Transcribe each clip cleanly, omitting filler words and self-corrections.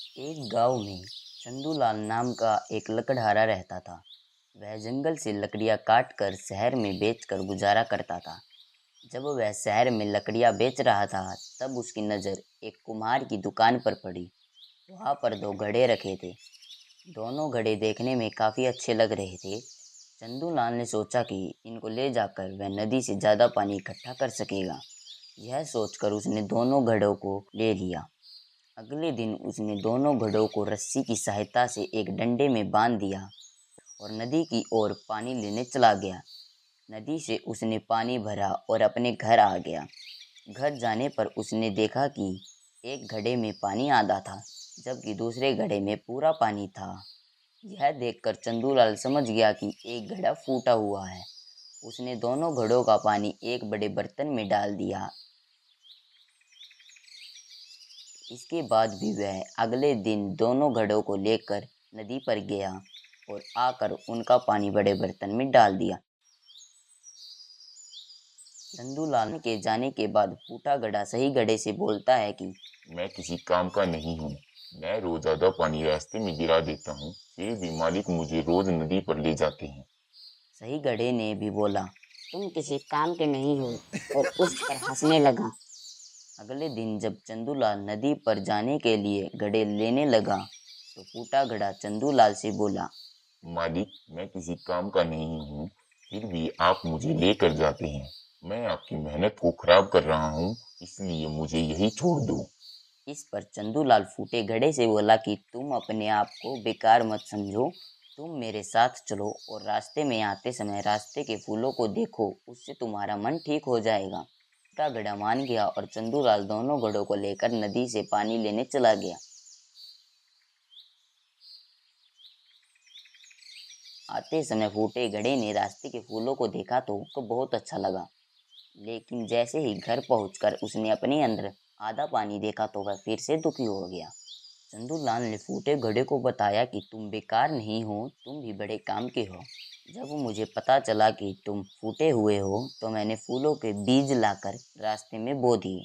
एक गांव में चंदूलाल नाम का एक लकड़हारा रहता था। वह जंगल से लकड़ियां काट कर शहर में बेचकर गुजारा करता था। जब वह शहर में लकड़ियां बेच रहा था, तब उसकी नज़र एक कुम्हार की दुकान पर पड़ी। वहाँ पर दो घड़े रखे थे। दोनों घड़े देखने में काफ़ी अच्छे लग रहे थे। चंदूलाल ने सोचा कि इनको ले जाकर वह नदी से ज़्यादा पानी इकट्ठा कर सकेगा। यह सोचकर उसने दोनों घड़ों को ले लिया। अगले दिन उसने दोनों घड़ों को रस्सी की सहायता से एक डंडे में बांध दिया और नदी की ओर पानी लेने चला गया। नदी से उसने पानी भरा और अपने घर आ गया। घर जाने पर उसने देखा कि एक घड़े में पानी आधा था, जबकि दूसरे घड़े में पूरा पानी था। यह देखकर चंदूलाल समझ गया कि एक घड़ा फूटा हुआ है। उसने दोनों घड़ों का पानी एक बड़े बर्तन में डाल दिया। इसके बाद भी वह अगले दिन दोनों घड़ों को लेकर नदी पर गया और आकर उनका पानी बड़े बर्तन में डाल दिया। चंदूलाल के जाने के बाद फूटा घड़ा सही घड़े से बोलता है कि मैं किसी काम का नहीं हूँ। मैं रोज आधा पानी रास्ते में गिरा देता हूँ, फिर भी मालिक मुझे रोज नदी पर ले जाते हैं। सही घड़े ने भी बोला, तुम किसी काम के नहीं हो, और उस पर हंसने लगा। अगले दिन जब चंदूलाल नदी पर जाने के लिए घड़े लेने लगा, तो फूटा घड़ा चंदूलाल से बोला, मालिक, मैं किसी काम का नहीं हूँ, फिर भी आप मुझे लेकर जाते हैं। मैं आपकी मेहनत को खराब कर रहा हूँ, इसलिए मुझे यही छोड़ दो। इस पर चंदूलाल फूटे घड़े से बोला कि तुम अपने आप को बेकार मत समझो। तुम मेरे साथ चलो और रास्ते में आते समय रास्ते के फूलों को देखो, उससे तुम्हारा मन ठीक हो जाएगा। फूटा घड़ा मान गया और चंदूलाल दोनों घड़ों को लेकर नदी से पानी लेने चला गया। आते समय फूटे घड़े ने रास्ते के फूलों को देखा तो उसको बहुत अच्छा लगा, लेकिन जैसे ही घर पहुंचकर उसने अपने अंदर आधा पानी देखा तो वह फिर से दुखी हो गया। चंदूलाल ने फूटे घड़े को बताया कि तुम बेकार नहीं हो, तुम भी बड़े काम के हो। जब मुझे पता चला कि तुम फूटे हुए हो, तो मैंने फूलों के बीज लाकर रास्ते में बो दिए।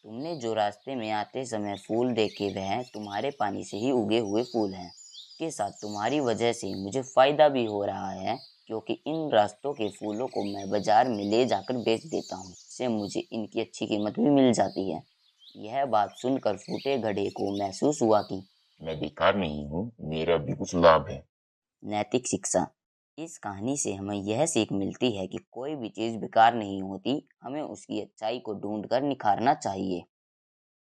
तुमने जो रास्ते में आते समय फूल देखे वह तुम्हारे पानी से ही उगे हुए फूल हैं। के साथ तुम्हारी वजह से मुझे फ़ायदा भी हो रहा है, क्योंकि इन रास्तों के फूलों को मैं बाजार में ले जाकर बेच देता हूँ। इससे मुझे इनकी अच्छी कीमत भी मिल जाती है। यह बात सुनकर फूटे घड़े को महसूस हुआ कि मैं बेकार नहीं हूँ, मेरा भी कुछ लाभ है। नैतिक शिक्षा। इस कहानी से हमें यह सीख मिलती है कि कोई भी चीज़ बेकार नहीं होती, हमें उसकी अच्छाई को ढूंढकर निखारना चाहिए।